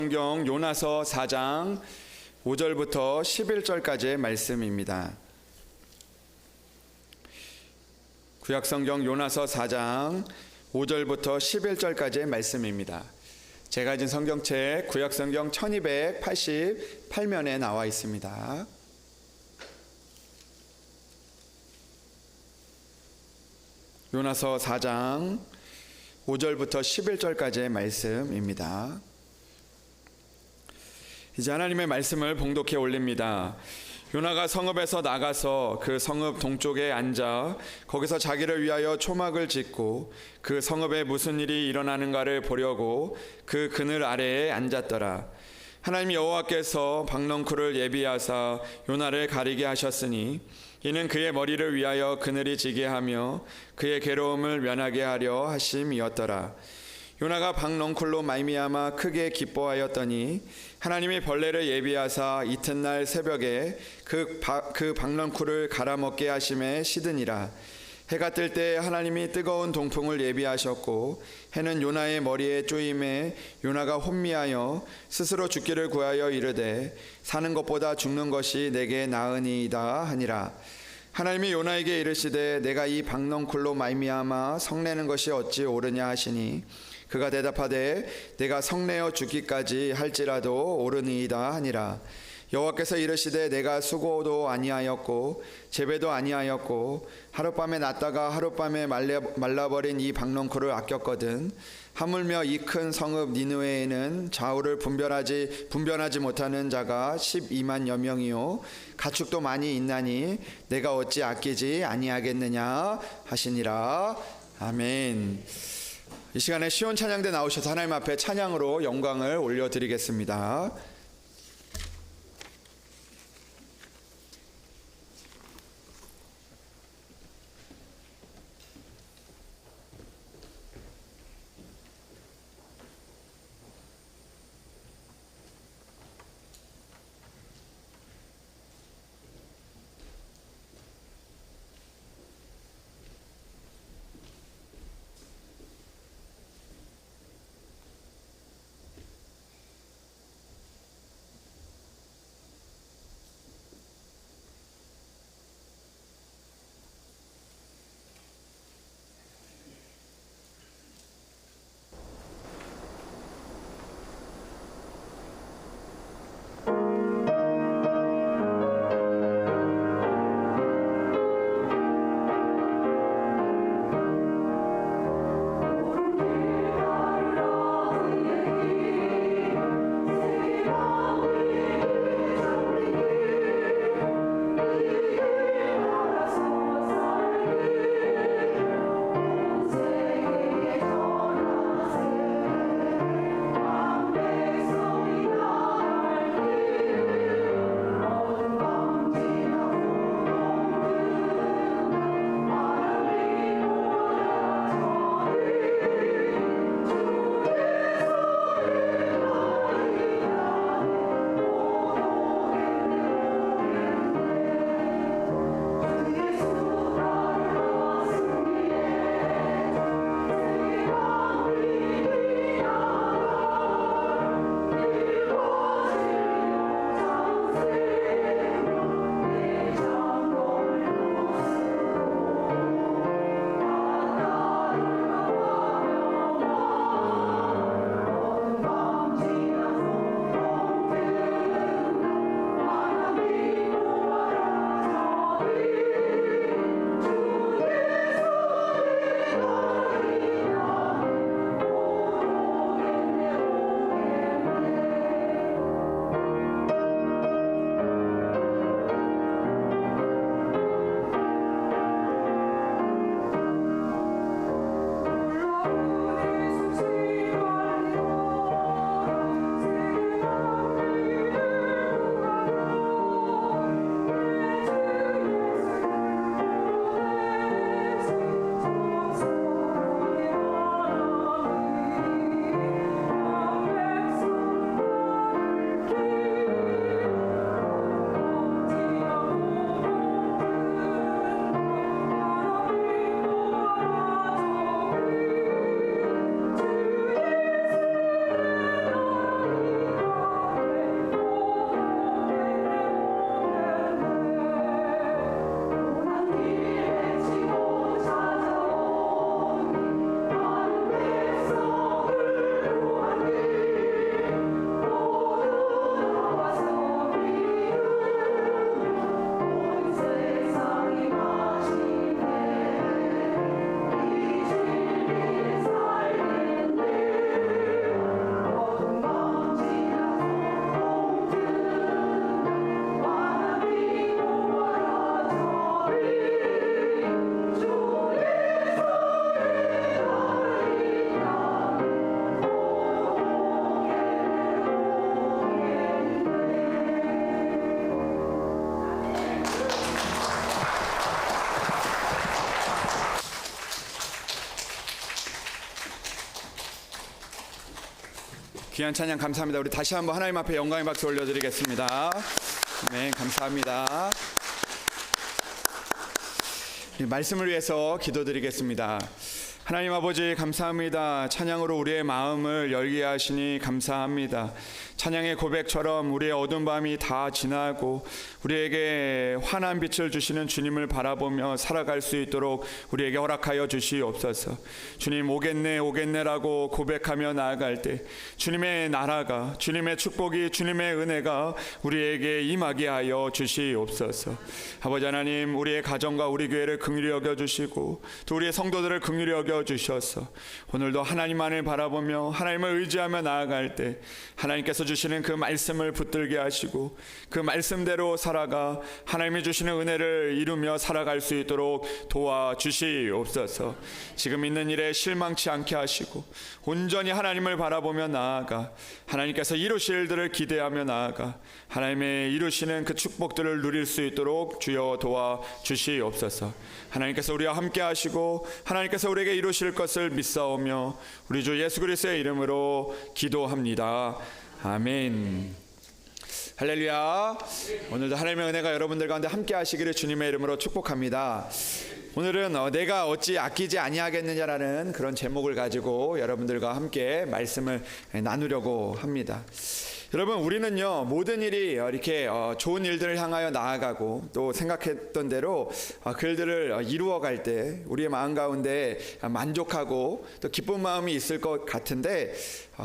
성경 요나서 4장 5절부터 11절까지의 말씀입니다. 구약성경 요나서 4장 5절부터 11절까지의 말씀입니다. 제가 가진 성경책 구약성경 1288면에 나와 있습니다. 요나서 4장 5절부터 11절까지의 말씀입니다. 이제 하나님의 말씀을 봉독해 올립니다. 요나가 성읍에서 나가서 그 성읍 동쪽에 앉아 거기서 자기를 위하여 초막을 짓고 그 성읍에 무슨 일이 일어나는가를 보려고 그 그늘 아래에 앉았더라. 하나님 여호와께서 박넝쿨을 예비하사 요나를 가리게 하셨으니 이는 그의 머리를 위하여 그늘이 지게 하며 그의 괴로움을 면하게 하려 하심이었더라. 요나가 박넝쿨로 말미암아 크게 기뻐하였더니 하나님이 벌레를 예비하사 이튿날 새벽에 그 박넝쿨을 갈아먹게 하심에 시드니라. 해가 뜰 때 하나님이 뜨거운 동풍을 예비하셨고 해는 요나의 머리에 쪼임에 요나가 혼미하여 스스로 죽기를 구하여 이르되 사는 것보다 죽는 것이 내게 나으니이다 하니라. 하나님이 요나에게 이르시되 내가 이 박넝쿨로 말미암아 성내는 것이 어찌 옳으냐 하시니 그가 대답하되 내가 성내어 죽기까지 할지라도 옳으니이다 하니라. 여호와께서 이르시되 내가 수고도 아니하였고 재배도 아니하였고 하룻밤에 났다가 하룻밤에 말라버린 이 박넝쿨을 아꼈거든. 하물며 이 큰 성읍 니느웨에는 좌우를 분별하지 못하는 자가 12만여 명이요 가축도 많이 있나니 내가 어찌 아끼지 아니하겠느냐 하시니라. 아멘. 이 시간에 시온 찬양대 나오셔서 하나님 앞에 찬양으로 영광을 올려드리겠습니다. 귀한 찬양 감사합니다. 우리 다시 한번 하나님 앞에 영광의 박수 올려드리겠습니다. 네, 감사합니다. 말씀을 위해서 기도드리겠습니다. 하나님 아버지 감사합니다. 찬양으로 우리의 마음을 열게 하시니 감사합니다. 찬양의 고백처럼 우리의 어두운 밤이 다 지나고 우리에게 환한 빛을 주시는 주님을 바라보며 살아갈 수 있도록 우리에게 허락하여 주시옵소서. 주님 오겠네 오겠네라고 고백하며 나아갈 때 주님의 나라가, 주님의 축복이, 주님의 은혜가 우리에게 임하게 하여 주시옵소서. 아버지 하나님, 우리의 가정과 우리 교회를 긍휼히 여겨주시고 또 우리의 성도들을 긍휼히 여겨주셔서 오늘도 하나님만을 바라보며 하나님을 의지하며 나아갈 때 하나님께서 주시는 그 말씀을 붙들게 하시고 그 말씀대로 살아가 하나님이 주시는 은혜를 이루며 살아갈 수 있도록 도와주시옵소서. 지금 있는 일에 실망치 않게 하시고 온전히 하나님을 바라보며 나아가 하나님께서 이루실 일들을 기대하며 나아가 하나님의 이루시는 그 축복들을 누릴 수 있도록 주여 도와주시옵소서. 하나님께서 우리와 함께 하시고 하나님께서 우리에게 이루실 것을 믿사오며 우리 주 예수 그리스도의 이름으로 기도합니다. 아멘. 할렐루야. 오늘도 하나님의 은혜가 여러분들 가운데 함께 하시기를 주님의 이름으로 축복합니다. 오늘은 내가 어찌 아끼지 아니하겠느냐라는 그런 제목을 가지고 여러분들과 함께 말씀을 나누려고 합니다. 여러분, 우리는요 모든 일이 이렇게 좋은 일들을 향하여 나아가고 또 생각했던 대로 그 일들을 이루어갈 때 우리의 마음 가운데 만족하고 또 기쁜 마음이 있을 것 같은데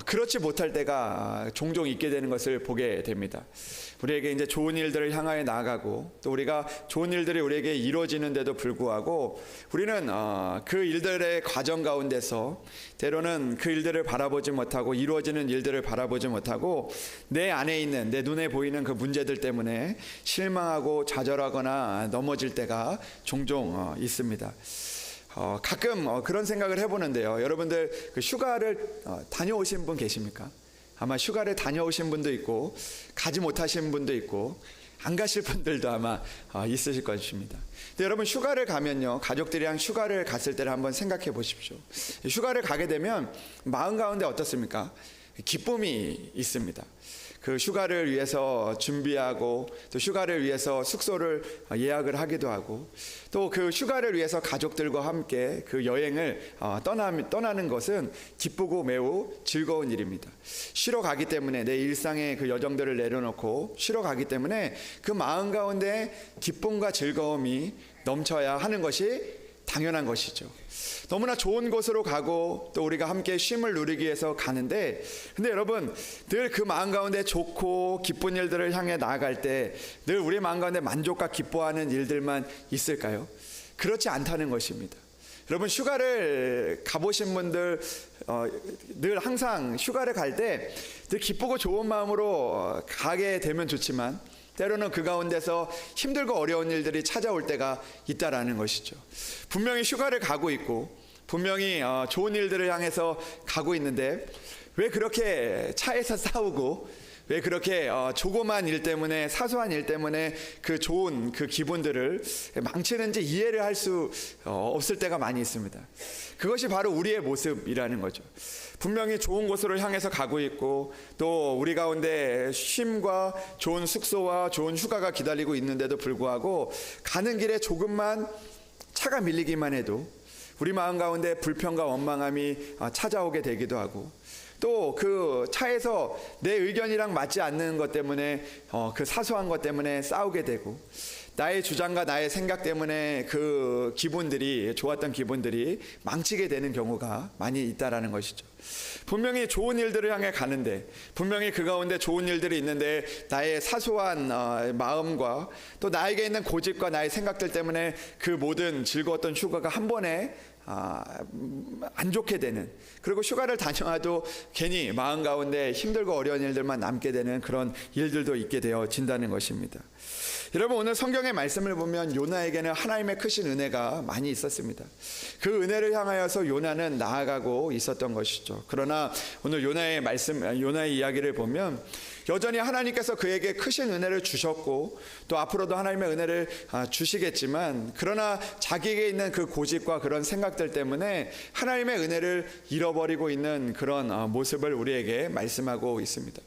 그렇지 못할 때가 종종 있게 되는 것을 보게 됩니다. 우리에게 이제 좋은 일들을 향하여 나아가고 또 우리가 좋은 일들이 우리에게 이루어지는데도 불구하고 우리는 그 일들의 과정 가운데서 때로는 그 일들을 바라보지 못하고 이루어지는 일들을 바라보지 못하고 내 안에 있는, 내 눈에 보이는 그 문제들 때문에 실망하고 좌절하거나 넘어질 때가 종종 있습니다. 가끔 그런 생각을 해보는데요. 여러분들 그 휴가를 다녀오신 분 계십니까? 아마 휴가를 다녀오신 분도 있고 가지 못하신 분도 있고 안 가실 분들도 아마 있으실 것입니다. 근데 여러분, 휴가를 가면요, 가족들이랑 휴가를 갔을 때를 한번 생각해 보십시오. 휴가를 가게 되면 마음 가운데 어떻습니까? 기쁨이 있습니다. 그 휴가를 위해서 준비하고 또 휴가를 위해서 숙소를 예약을 하기도 하고 또 그 휴가를 위해서 가족들과 함께 그 여행을 떠나는 것은 기쁘고 매우 즐거운 일입니다. 쉬러 가기 때문에 내 일상의 그 여정들을 내려놓고 쉬러 가기 때문에 그 마음 가운데 기쁨과 즐거움이 넘쳐야 하는 것이 당연한 것이죠. 너무나 좋은 곳으로 가고 또 우리가 함께 쉼을 누리기 위해서 가는데, 근데 여러분, 늘 그 마음 가운데 좋고 기쁜 일들을 향해 나아갈 때 늘 우리 마음 가운데 만족과 기뻐하는 일들만 있을까요? 그렇지 않다는 것입니다. 여러분, 휴가를 가보신 분들 늘 항상 휴가를 갈 때 늘 기쁘고 좋은 마음으로 가게 되면 좋지만 때로는 그 가운데서 힘들고 어려운 일들이 찾아올 때가 있다라는 것이죠. 분명히 휴가를 가고 있고 분명히 좋은 일들을 향해서 가고 있는데 왜 그렇게 차에서 싸우고 왜 그렇게 조그만 일 때문에, 사소한 일 때문에 그 좋은 그 기분들을 망치는지 이해를 할 수 없을 때가 많이 있습니다. 그것이 바로 우리의 모습이라는 거죠. 분명히 좋은 곳으로 향해서 가고 있고 또 우리 가운데 쉼과 좋은 숙소와 좋은 휴가가 기다리고 있는데도 불구하고 가는 길에 조금만 차가 밀리기만 해도 우리 마음 가운데 불평과 원망함이 찾아오게 되기도 하고 또 그 차에서 내 의견이랑 맞지 않는 것 때문에 그 사소한 것 때문에 싸우게 되고 나의 주장과 나의 생각 때문에 그 기분들이, 좋았던 기분들이 망치게 되는 경우가 많이 있다라는 것이죠. 분명히 좋은 일들을 향해 가는데 분명히 그 가운데 좋은 일들이 있는데 나의 사소한 마음과 또 나에게 있는 고집과 나의 생각들 때문에 그 모든 즐거웠던 휴가가 한 번에 안 좋게 되는, 그리고 휴가를 다녀와도 괜히 마음 가운데 힘들고 어려운 일들만 남게 되는 그런 일들도 있게 되어진다는 것입니다. 여러분, 오늘 성경의 말씀을 보면 요나에게는 하나님의 크신 은혜가 많이 있었습니다. 그 은혜를 향하여서 요나는 나아가고 있었던 것이죠. 그러나 오늘 요나의 말씀, 요나의 이야기를 보면 여전히 하나님께서 그에게 크신 은혜를 주셨고 또 앞으로도 하나님의 은혜를 주시겠지만, 그러나 자기에게 있는 그 고집과 그런 생각들 때문에 하나님의 은혜를 잃어버리고 있는 그런 모습을 우리에게 말씀하고 있습니다.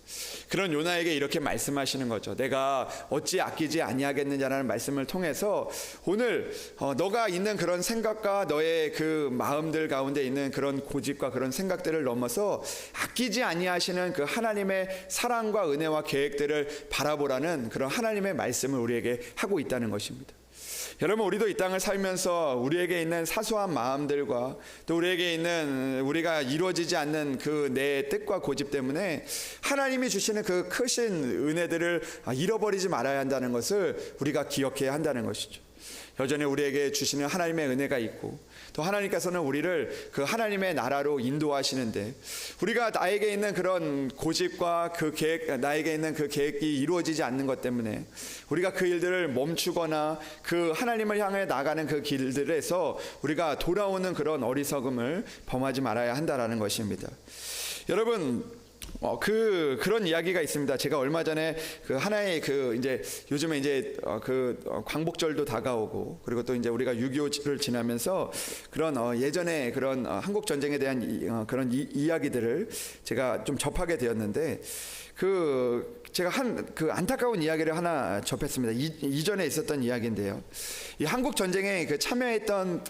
그런 요나에게 이렇게 말씀하시는 거죠. 내가 어찌 아끼지 아니하겠느냐라는 말씀을 통해서 오늘 너가 있는 그런 생각과 너의 그 마음들 가운데 있는 그런 고집과 그런 생각들을 넘어서 아끼지 아니하시는 그 하나님의 사랑과 은혜와 계획들을 바라보라는 그런 하나님의 말씀을 우리에게 하고 있다는 것입니다. 여러분, 우리도 이 땅을 살면서 우리에게 있는 사소한 마음들과 또 우리에게 있는 우리가 이루어지지 않는 그 내 뜻과 고집 때문에 하나님이 주시는 그 크신 은혜들을 잃어버리지 말아야 한다는 것을 우리가 기억해야 한다는 것이죠. 여전히 우리에게 주시는 하나님의 은혜가 있고 또 하나님께서는 우리를 그 하나님의 나라로 인도하시는데, 우리가 나에게 있는 그런 고집과 그 계획, 나에게 있는 그 계획이 이루어지지 않는 것 때문에 우리가 그 일들을 멈추거나 그 하나님을 향해 나가는 그 길들에서 우리가 돌아오는 그런 어리석음을 범하지 말아야 한다라는 것입니다. 여러분, 그런 이야기가 있습니다. 제가 얼마 전에 그 하나의 그 이제 요즘에 이제 광복절도 다가오고, 그리고 또 이제 우리가 6.25를 지나면서 그런 예전에 그런 한국 전쟁에 대한 그런 이야기들을 제가 좀 접하게 되었는데, 제가 그 안타까운 이야기를 하나 접했습니다. 이전에 있었던 이야기인데요. 이 한국 전쟁에 참여했던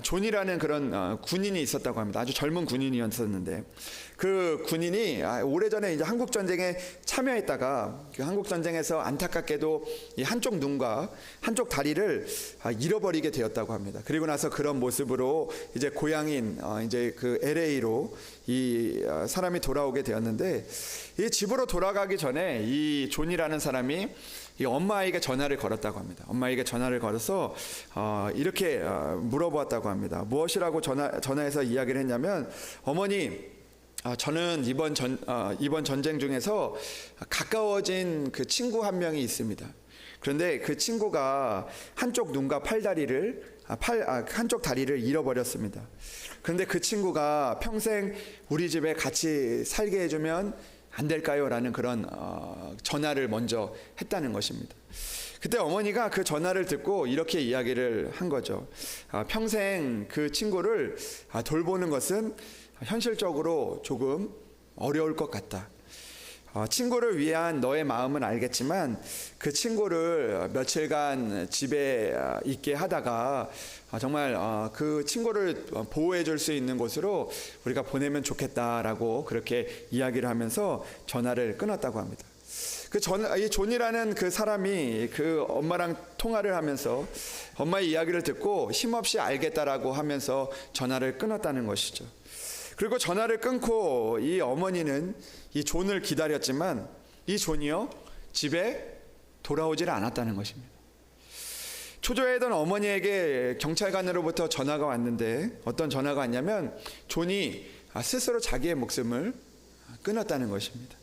존이라는 그런 군인이 있었다고 합니다. 아주 젊은 군인이었었는데, 그 군인이 오래전에 이제 한국 전쟁에 참여했다가 그 한국 전쟁에서 안타깝게도 이 한쪽 눈과 한쪽 다리를 잃어버리게 되었다고 합니다. 그리고 나서 그런 모습으로 이제 고향인 이제 그 LA로 이 사람이 돌아오게 되었는데, 이 집으로 돌아가기 전에 이 존이라는 사람이 이 엄마에게 전화를 걸었다고 합니다. 엄마에게 전화를 걸어서 이렇게 물어보았다고 합니다. 무엇이라고 전화해서 이야기를 했냐면, 어머니, 저는 이번 전쟁 중에서 가까워진 그 친구 한 명이 있습니다. 그런데 그 친구가 한쪽 눈과 한쪽 다리를 잃어버렸습니다. 그런데 그 친구가 평생 우리 집에 같이 살게 해주면 안 될까요? 라는 그런 전화를 먼저 했다는 것입니다. 그때 어머니가 그 전화를 듣고 이렇게 이야기를 한 거죠. 평생 그 친구를 돌보는 것은 현실적으로 조금 어려울 것 같다. 친구를 위한 너의 마음은 알겠지만 그 친구를 며칠간 집에 있게 하다가 정말 그 친구를 보호해 줄 수 있는 곳으로 우리가 보내면 좋겠다라고 그렇게 이야기를 하면서 전화를 끊었다고 합니다. 이 존이라는 그 사람이 그 엄마랑 통화를 하면서 엄마의 이야기를 듣고 힘없이 알겠다라고 하면서 전화를 끊었다는 것이죠. 그리고 전화를 끊고 이 어머니는 이 존을 기다렸지만 이 존이요 집에 돌아오질 않았다는 것입니다. 초조해하던 어머니에게 경찰관으로부터 전화가 왔는데, 어떤 전화가 왔냐면 존이 스스로 자기의 목숨을 끊었다는 것입니다.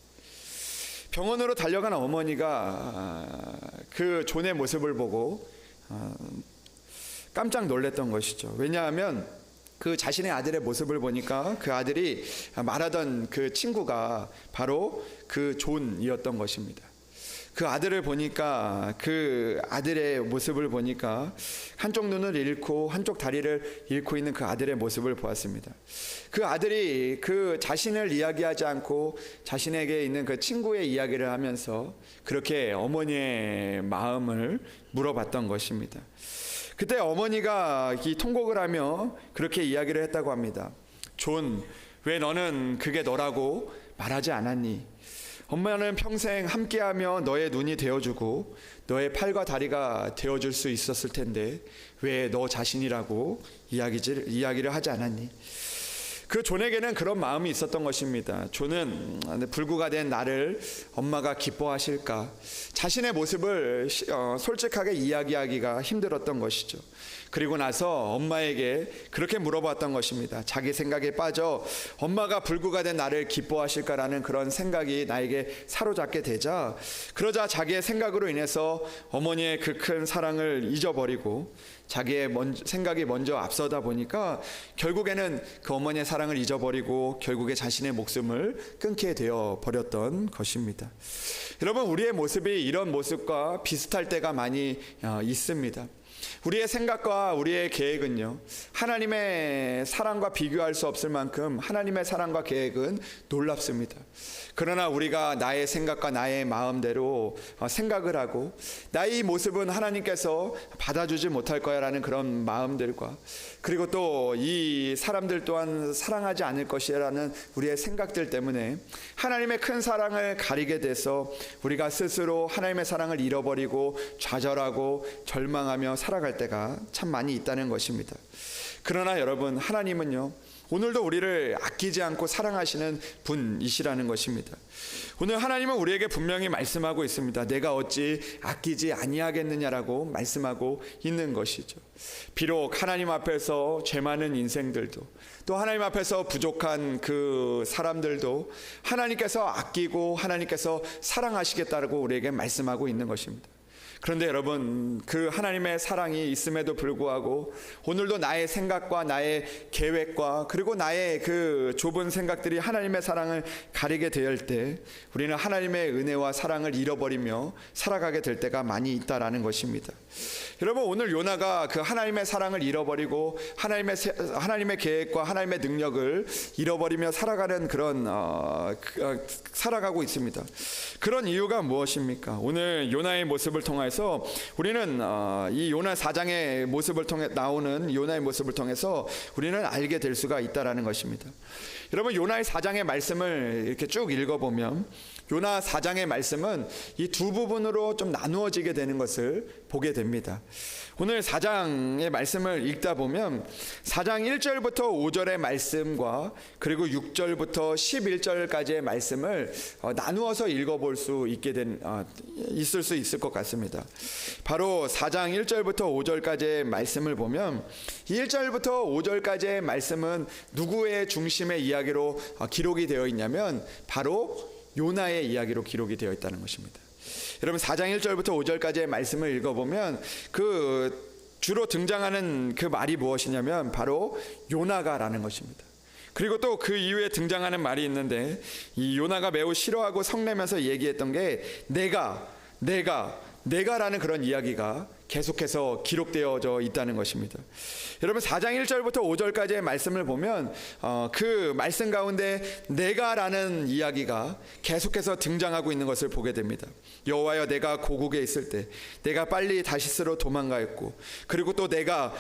병원으로 달려간 어머니가 그 존의 모습을 보고 깜짝 놀랐던 것이죠. 왜냐하면 그 자신의 아들의 모습을 보니까 그 아들이 말하던 그 친구가 바로 그 존이었던 것입니다. 그 아들을 보니까, 그 아들의 모습을 보니까 한쪽 눈을 잃고 한쪽 다리를 잃고 있는 그 아들의 모습을 보았습니다. 그 아들이 그 자신을 이야기하지 않고 자신에게 있는 그 친구의 이야기를 하면서 그렇게 어머니의 마음을 물어봤던 것입니다. 그때 어머니가 이 통곡을 하며 그렇게 이야기를 했다고 합니다. 존, 왜 너는 그게 너라고 말하지 않았니? 엄마는 평생 함께하며 너의 눈이 되어주고 너의 팔과 다리가 되어줄 수 있었을 텐데 왜 너 자신이라고 이야기를 하지 않았니? 그 존에게는 그런 마음이 있었던 것입니다. 존은 불구가 된 나를 엄마가 기뻐하실까? 자신의 모습을 솔직하게 이야기하기가 힘들었던 것이죠. 그리고 나서 엄마에게 그렇게 물어봤던 것입니다. 자기 생각에 빠져 엄마가 불구가 된 나를 기뻐하실까라는 그런 생각이 나에게 사로잡게 되자, 그러자 자기의 생각으로 인해서 어머니의 그 큰 사랑을 잊어버리고 자기의 생각이 먼저 앞서다 보니까 결국에는 그 어머니의 사랑을 잊어버리고 결국에 자신의 목숨을 끊게 되어 버렸던 것입니다. 여러분, 우리의 모습이 이런 모습과 비슷할 때가 많이 있습니다. 우리의 생각과 우리의 계획은요, 하나님의 사랑과 비교할 수 없을 만큼 하나님의 사랑과 계획은 놀랍습니다. 그러나 우리가 나의 생각과 나의 마음대로 생각을 하고 나의 모습은 하나님께서 받아주지 못할 거야라는 그런 마음들과, 그리고 또 이 사람들 또한 사랑하지 않을 것이라는 우리의 생각들 때문에 하나님의 큰 사랑을 가리게 돼서 우리가 스스로 하나님의 사랑을 잃어버리고 좌절하고 절망하며 살아갈 때가 참 많이 있다는 것입니다. 그러나 여러분, 하나님은요, 오늘도 우리를 아끼지 않고 사랑하시는 분이시라는 것입니다. 오늘 하나님은 우리에게 분명히 말씀하고 있습니다. 내가 어찌 아끼지 아니하겠느냐라고 말씀하고 있는 것이죠. 비록 하나님 앞에서 죄 많은 인생들도, 또 하나님 앞에서 부족한 그 사람들도 하나님께서 아끼고 하나님께서 사랑하시겠다고 우리에게 말씀하고 있는 것입니다. 그런데 여러분, 그 하나님의 사랑이 있음에도 불구하고 오늘도 나의 생각과 나의 계획과 그리고 나의 그 좁은 생각들이 하나님의 사랑을 가리게 될 때 우리는 하나님의 은혜와 사랑을 잃어버리며 살아가게 될 때가 많이 있다라는 것입니다. 여러분, 오늘 요나가 그 하나님의 사랑을 잃어버리고 하나님의 계획과 하나님의 능력을 잃어버리며 살아가는 그런 살아가고 있습니다. 그런 이유가 무엇입니까? 오늘 요나의 모습을 통해서 우리는 이 요나 4장의 모습을 통해 나오는 요나의 모습을 통해서 우리는 알게 될 수가 있다라는 것입니다. 여러분, 요나의 4장의 말씀을 이렇게 쭉 읽어보면 요나 4장의 말씀은 이 두 부분으로 좀 나누어지게 되는 것을 보게 됩니다. 오늘 4장의 말씀을 읽다 보면 4장 1절부터 5절의 말씀과 그리고 6절부터 11절까지의 말씀을 나누어서 읽어볼 수 있을 수 있을 것 같습니다. 바로 4장 1절부터 5절까지의 말씀을 보면 1절부터 5절까지의 말씀은 누구의 중심의 이야기로 기록이 되어 있냐면 바로 요나의 이야기로 기록이 되어 있다는 것입니다. 여러분, 4장 1절부터 5절까지의 말씀을 읽어보면 주로 등장하는 그 말이 무엇이냐면 바로 요나가라는 것입니다. 그리고 또 그 이후에 등장하는 말이 있는데, 이 요나가 매우 싫어하고 성내면서 얘기했던 게 내가라는 그런 이야기가 계속해서 기록되어져 있다는 것입니다. 여러분, 4장 1절부터 5절까지의 말씀을 보면 그 말씀 가운데 내가라는 이야기가 계속해서 등장하고 있는 것을 보게 됩니다. 여호와여, 내가 고국에 있을 때 내가 빨리 다시스로 도망가였고, 그리고 또 내가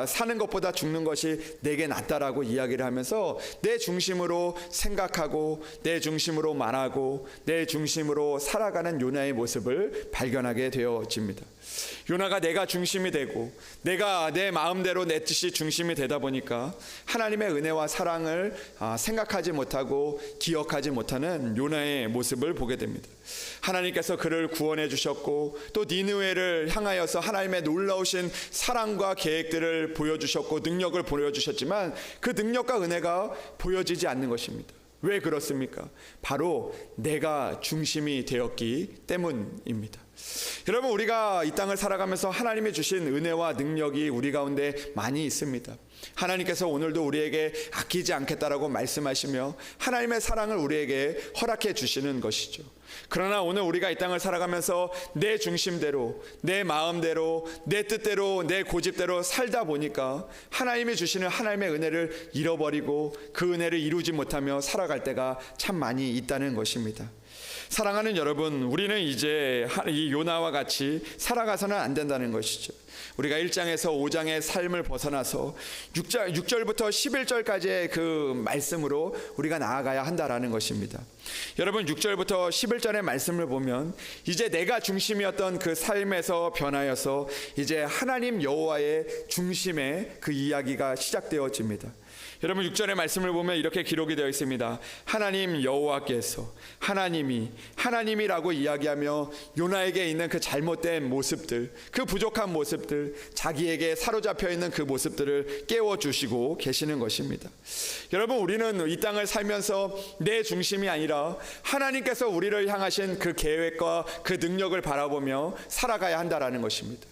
사는 것보다 죽는 것이 내게 낫다라고 이야기를 하면서 내 중심으로 생각하고 내 중심으로 말하고 내 중심으로 살아가는 요나의 모습을 발견하게 되어집니다. 요나가 내가 중심이 되고 내가 내 마음대로 내 뜻이 중심이 되다 보니까 하나님의 은혜와 사랑을 생각하지 못하고 기억하지 못하는 요나의 모습을 보게 됩니다. 하나님께서 그를 구원해 주셨고 또 니느웨를 향하여서 하나님의 놀라우신 사랑과 계획들을 보여주셨고 능력을 보여주셨지만 그 능력과 은혜가 보여지지 않는 것입니다. 왜 그렇습니까? 바로 내가 중심이 되었기 때문입니다. 여러분, 우리가 이 땅을 살아가면서 하나님이 주신 은혜와 능력이 우리 가운데 많이 있습니다. 하나님께서 오늘도 우리에게 아끼지 않겠다라고 말씀하시며 하나님의 사랑을 우리에게 허락해 주시는 것이죠. 그러나 오늘 우리가 이 땅을 살아가면서 내 중심대로, 내 마음대로, 내 뜻대로, 내 고집대로 살다 보니까 하나님이 주시는 하나님의 은혜를 잃어버리고 그 은혜를 이루지 못하며 살아갈 때가 참 많이 있다는 것입니다. 사랑하는 여러분, 우리는 이제 이 요나와 같이 살아가서는 안 된다는 것이죠. 우리가 1장에서 5장의 삶을 벗어나서 6절부터 11절까지의 그 말씀으로 우리가 나아가야 한다라는 것입니다. 여러분, 6절부터 11절의 말씀을 보면 이제 내가 중심이었던 그 삶에서 변하여서 이제 하나님 여호와의 중심의 그 이야기가 시작되어집니다. 여러분 6절의 말씀을 보면 이렇게 기록이 되어 있습니다. 하나님 여호와께서 하나님이라고 이야기하며 요나에게 있는 그 잘못된 모습들, 그 부족한 모습들, 자기에게 사로잡혀 있는 그 모습들을 깨워주시고 계시는 것입니다. 여러분 우리는 이 땅을 살면서 내 중심이 아니라 하나님께서 우리를 향하신 그 계획과 그 능력을 바라보며 살아가야 한다라는 것입니다.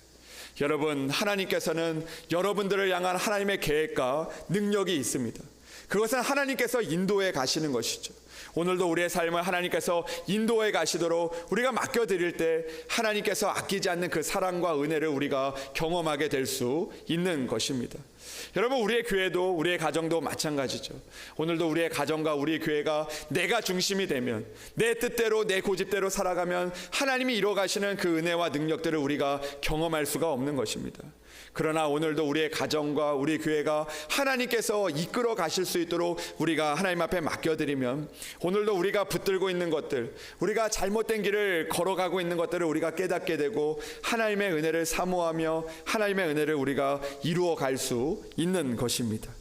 여러분 하나님께서는 여러분들을 향한 하나님의 계획과 능력이 있습니다. 그것은 하나님께서 인도해 가시는 것이죠. 오늘도 우리의 삶을 하나님께서 인도해 가시도록 우리가 맡겨드릴 때 하나님께서 아끼지 않는 그 사랑과 은혜를 우리가 경험하게 될 수 있는 것입니다. 여러분 우리의 교회도 우리의 가정도 마찬가지죠. 오늘도 우리의 가정과 우리 교회가 내가 중심이 되면, 내 뜻대로 내 고집대로 살아가면 하나님이 이루어 가시는 그 은혜와 능력들을 우리가 경험할 수가 없는 것입니다. 그러나 오늘도 우리의 가정과 우리 교회가 하나님께서 이끌어 가실 수 있도록 우리가 하나님 앞에 맡겨드리면, 오늘도 우리가 붙들고 있는 것들, 우리가 잘못된 길을 걸어가고 있는 것들을 우리가 깨닫게 되고 하나님의 은혜를 사모하며 하나님의 은혜를 우리가 이루어 갈 수 있는 것입니다.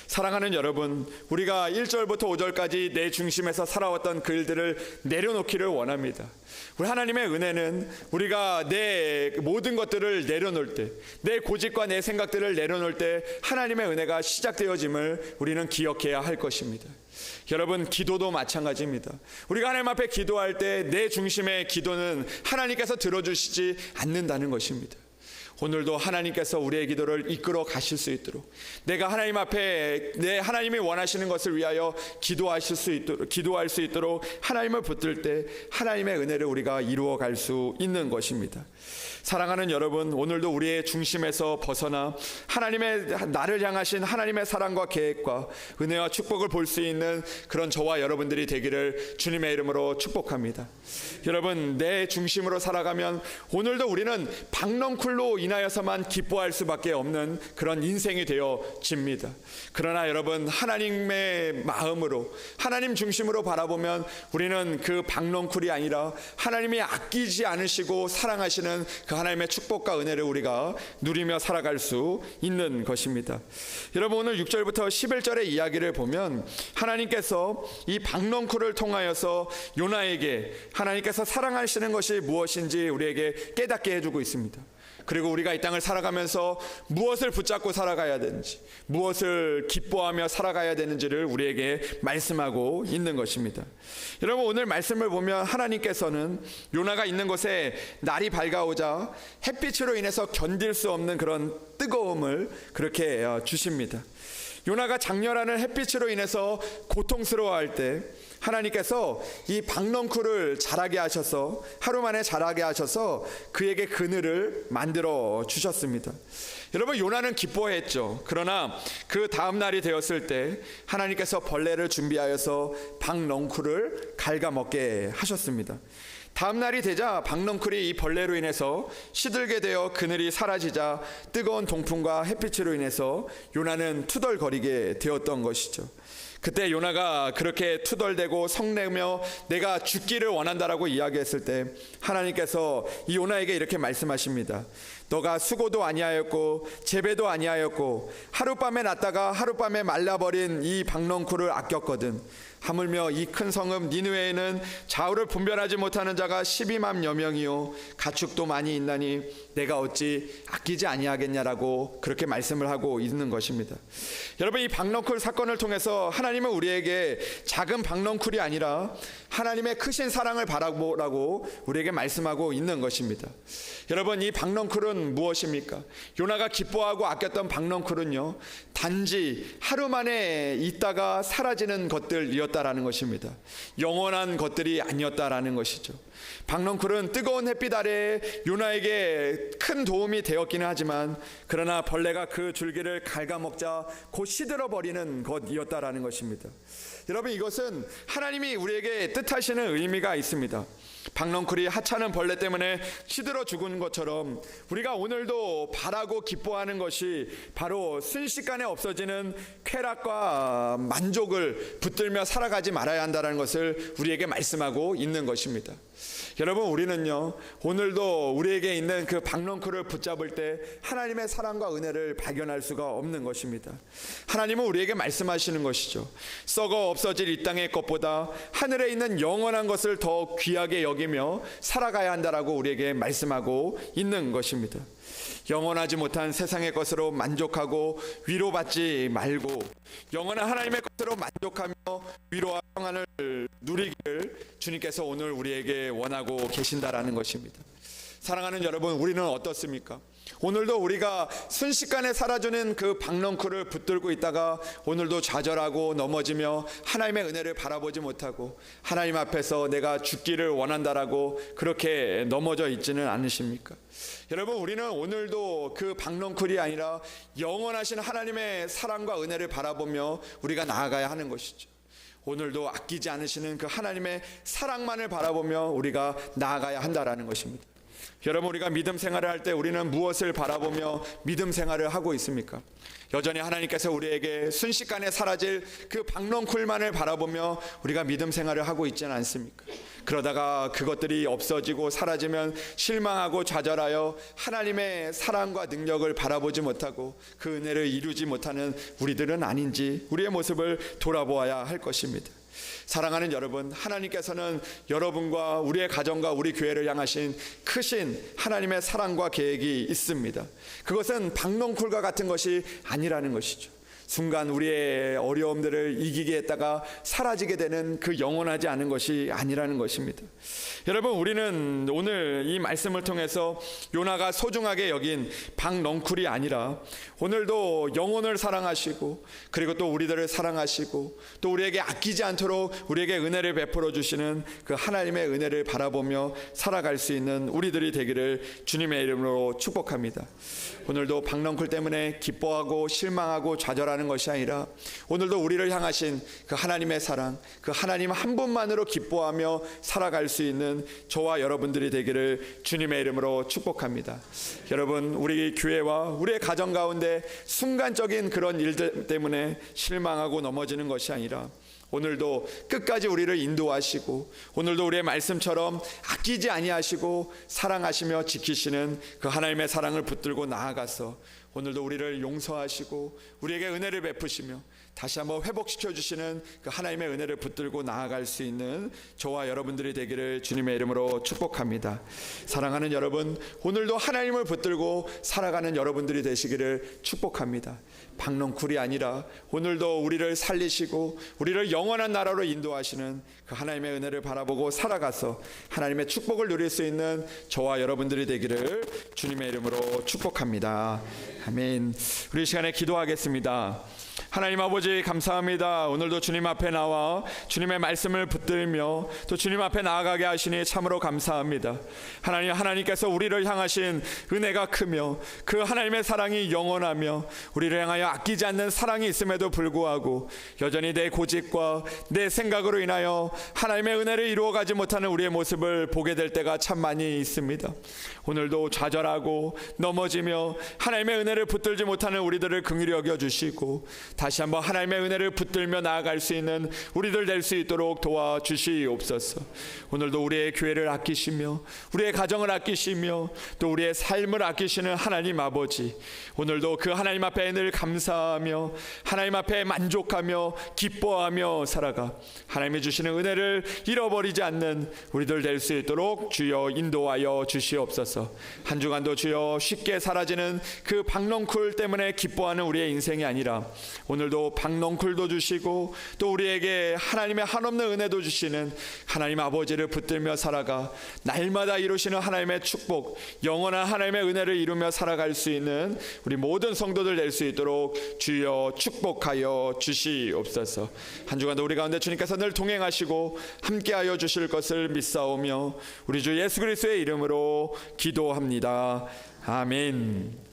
사랑하는 여러분, 우리가 1절부터 5절까지 내 중심에서 살아왔던 그 일들을 내려놓기를 원합니다. 우리 하나님의 은혜는 우리가 내 모든 것들을 내려놓을 때, 내 고집과 내 생각들을 내려놓을 때 하나님의 은혜가 시작되어짐을 우리는 기억해야 할 것입니다. 여러분 기도도 마찬가지입니다. 우리가 하나님 앞에 기도할 때 내 중심의 기도는 하나님께서 들어주시지 않는다는 것입니다. 오늘도 하나님께서 우리의 기도를 이끌어 가실 수 있도록, 내가 하나님 앞에 하나님이 원하시는 것을 위하여 기도할 수 있도록 하나님을 붙들 때 하나님의 은혜를 우리가 이루어 갈 수 있는 것입니다. 사랑하는 여러분, 오늘도 우리의 중심에서 벗어나 하나님의 나를 향하신 하나님의 사랑과 계획과 은혜와 축복을 볼 수 있는 그런 저와 여러분들이 되기를 주님의 이름으로 축복합니다. 여러분 내 중심으로 살아가면 오늘도 우리는 박넝쿨로 인하여서만 기뻐할 수밖에 없는 그런 인생이 되어집니다. 그러나 여러분 하나님의 마음으로, 하나님 중심으로 바라보면 우리는 그 박넝쿨이 아니라 하나님이 아끼지 않으시고 사랑하시는 그 하나님의 축복과 은혜를 우리가 누리며 살아갈 수 있는 것입니다. 여러분 오늘 6절부터 11절의 이야기를 보면 하나님께서 이 박넝쿨을 통하여서 요나에게 하나님께서 사랑하시는 것이 무엇인지 우리에게 깨닫게 해주고 있습니다. 그리고 우리가 이 땅을 살아가면서 무엇을 붙잡고 살아가야 되는지, 무엇을 기뻐하며 살아가야 되는지를 우리에게 말씀하고 있는 것입니다. 여러분 오늘 말씀을 보면 하나님께서는 요나가 있는 곳에 날이 밝아오자 햇빛으로 인해서 견딜 수 없는 그런 뜨거움을 그렇게 주십니다. 요나가 장렬하는 햇빛으로 인해서 고통스러워할 때 하나님께서 이 박넝쿨을 자라게 하셔서, 하루 만에 자라게 하셔서 그에게 그늘을 만들어 주셨습니다. 여러분 요나는 기뻐했죠. 그러나 그 다음 날이 되었을 때 하나님께서 벌레를 준비하여서 박넝쿨을 갉아먹게 하셨습니다. 다음 날이 되자 박넝쿨이 이 벌레로 인해서 시들게 되어 그늘이 사라지자 뜨거운 동풍과 햇빛으로 인해서 요나는 투덜거리게 되었던 것이죠. 그때 요나가 그렇게 투덜대고 성내며 내가 죽기를 원한다라고 이야기했을 때 하나님께서 이 요나에게 이렇게 말씀하십니다. 너가 수고도 아니하였고 재배도 아니하였고 하룻밤에 났다가 하룻밤에 말라버린 이 박넝쿨을 아꼈거든. 하물며 이 큰 성읍 니느웨에는 좌우를 분별하지 못하는 자가 12만여 명이요 가축도 많이 있나니 내가 어찌 아끼지 아니하겠냐라고 그렇게 말씀을 하고 있는 것입니다. 여러분 이 박넝쿨 사건을 통해서 하나님은 우리에게 작은 박넝쿨이 아니라 하나님의 크신 사랑을 바라보라고 우리에게 말씀하고 있는 것입니다. 여러분 이 박넝쿨은 무엇입니까? 요나가 기뻐하고 아꼈던 박넝쿨은요 단지 하루 만에 있다가 사라지는 것들이었다라는 것입니다. 영원한 것들이 아니었다라는 것이죠. 박넝쿨은 뜨거운 햇빛 아래에 요나에게 큰 도움이 되었기는 하지만 그러나 벌레가 그 줄기를 갉아먹자 곧 시들어버리는 것이었다라는 것입니다. 여러분 이것은 하나님이 우리에게 뜻하시는 의미가 있습니다. 박넝쿨이 하찮은 벌레 때문에 시들어 죽은 것처럼 우리가 오늘도 바라고 기뻐하는 것이 바로 순식간에 없어지는 쾌락과 만족을 붙들며 살아가지 말아야 한다는 것을 우리에게 말씀하고 있는 것입니다. 여러분, 우리는요 오늘도 우리에게 있는 그 박넝쿨을 붙잡을 때 하나님의 사랑과 은혜를 발견할 수가 없는 것입니다. 하나님은 우리에게 말씀하시는 것이죠. 썩어 없어질 이 땅의 것보다 하늘에 있는 영원한 것을 더 귀하게 여기며 살아가야 한다라고 우리에게 말씀하고 있는 것입니다. 영원하지 못한 세상의 것으로 만족하고 위로받지 말고 영원한 하나님의 것으로 만족하며 위로와 평안을 누리기를 주님께서 오늘 우리에게 원하고 계신다라는 것입니다. 사랑하는 여러분, 우리는 어떻습니까? 오늘도 우리가 순식간에 사라지는 그 박넝쿨을 붙들고 있다가 오늘도 좌절하고 넘어지며 하나님의 은혜를 바라보지 못하고 하나님 앞에서 내가 죽기를 원한다라고 그렇게 넘어져 있지는 않으십니까? 여러분, 우리는 오늘도 그 박넝쿨이 아니라 영원하신 하나님의 사랑과 은혜를 바라보며 우리가 나아가야 하는 것이죠. 오늘도 아끼지 않으시는 그 하나님의 사랑만을 바라보며 우리가 나아가야 한다라는 것입니다. 여러분, 우리가 믿음 생활을 할 때 우리는 무엇을 바라보며 믿음 생활을 하고 있습니까? 여전히 하나님께서 우리에게 순식간에 사라질 그 박넝쿨만을 바라보며 우리가 믿음 생활을 하고 있지는 않습니까? 그러다가 그것들이 없어지고 사라지면 실망하고 좌절하여 하나님의 사랑과 능력을 바라보지 못하고 그 은혜를 이루지 못하는 우리들은 아닌지 우리의 모습을 돌아보아야 할 것입니다. 사랑하는 여러분, 하나님께서는 여러분과 우리의 가정과 우리 교회를 향하신 크신 하나님의 사랑과 계획이 있습니다. 그것은 박넝쿨과 같은 것이 아니라는 것이죠. 순간 우리의 어려움들을 이기게 했다가 사라지게 되는 그 영원하지 않은 것이 아니라는 것입니다. 여러분, 우리는 오늘 이 말씀을 통해서 요나가 소중하게 여긴 박넝쿨이 아니라 오늘도 영혼을 사랑하시고 그리고 또 우리들을 사랑하시고 또 우리에게 아끼지 않도록 우리에게 은혜를 베풀어 주시는 그 하나님의 은혜를 바라보며 살아갈 수 있는 우리들이 되기를 주님의 이름으로 축복합니다. 오늘도 박넝쿨 때문에 기뻐하고 실망하고 좌절하는 것이 아니라 오늘도 우리를 향하신 그 하나님의 사랑, 그 하나님 한 분만으로 기뻐하며 살아갈 수 있는 저와 여러분들이 되기를 주님의 이름으로 축복합니다. 여러분, 우리 교회와 우리의 가정 가운데 순간적인 그런 일들 때문에 실망하고 넘어지는 것이 아니라 오늘도 끝까지 우리를 인도하시고 오늘도 우리의 말씀처럼 아끼지 아니하시고 사랑하시며 지키시는 그 하나님의 사랑을 붙들고 나아가서 오늘도 우리를 용서하시고 우리에게 은혜를 베푸시며 다시 한번 회복시켜 주시는 그 하나님의 은혜를 붙들고 나아갈 수 있는 저와 여러분들이 되기를 주님의 이름으로 축복합니다. 사랑하는 여러분, 오늘도 하나님을 붙들고 살아가는 여러분들이 되시기를 축복합니다. 박넝쿨이 아니라 오늘도 우리를 살리시고 우리를 영원한 나라로 인도하시는 그 하나님의 은혜를 바라보고 살아가서 하나님의 축복을 누릴 수 있는 저와 여러분들이 되기를 주님의 이름으로 축복합니다. 아멘. 우리 시간에 기도하겠습니다. 하나님 아버지, 감사합니다. 오늘도 주님 앞에 나와 주님의 말씀을 붙들며 또 주님 앞에 나아가게 하시니 참으로 감사합니다. 하나님께서 우리를 향하신 은혜가 크며 그 하나님의 사랑이 영원하며 우리를 향하여 아끼지 않는 사랑이 있음에도 불구하고 여전히 내 고집과 내 생각으로 인하여 하나님의 은혜를 이루어가지 못하는 우리의 모습을 보게 될 때가 참 많이 있습니다. 오늘도 좌절하고 넘어지며 하나님의 은혜를 붙들지 못하는 우리들을 긍휼히 여겨주시고 다시 한번 하나님의 은혜를 붙들며 나아갈 수 있는 우리들 될 수 있도록 도와주시옵소서. 오늘도 우리의 교회를 아끼시며 우리의 가정을 아끼시며 또 우리의 삶을 아끼시는 하나님 아버지, 오늘도 그 하나님 앞에 늘 감사하며 하나님 앞에 만족하며 기뻐하며 살아가 하나님이 주시는 은혜를 잃어버리지 않는 우리들 될 수 있도록 주여 인도하여 주시옵소서. 한 주간도 주여 쉽게 사라지는 그 박넝쿨 때문에 기뻐하는 우리의 인생이 아니라 오늘도 박넝쿨도 주시고 또 우리에게 하나님의 한없는 은혜도 주시는 하나님 아버지를 붙들며 살아가 날마다 이루시는 하나님의 축복, 영원한 하나님의 은혜를 이루며 살아갈 수 있는 우리 모든 성도들 될 수 있도록 주여 축복하여 주시옵소서. 한 주간도 우리 가운데 주님께서 늘 동행하시고 함께하여 주실 것을 믿사오며 우리 주 예수 그리스도의 이름으로 기도합니다. 아멘.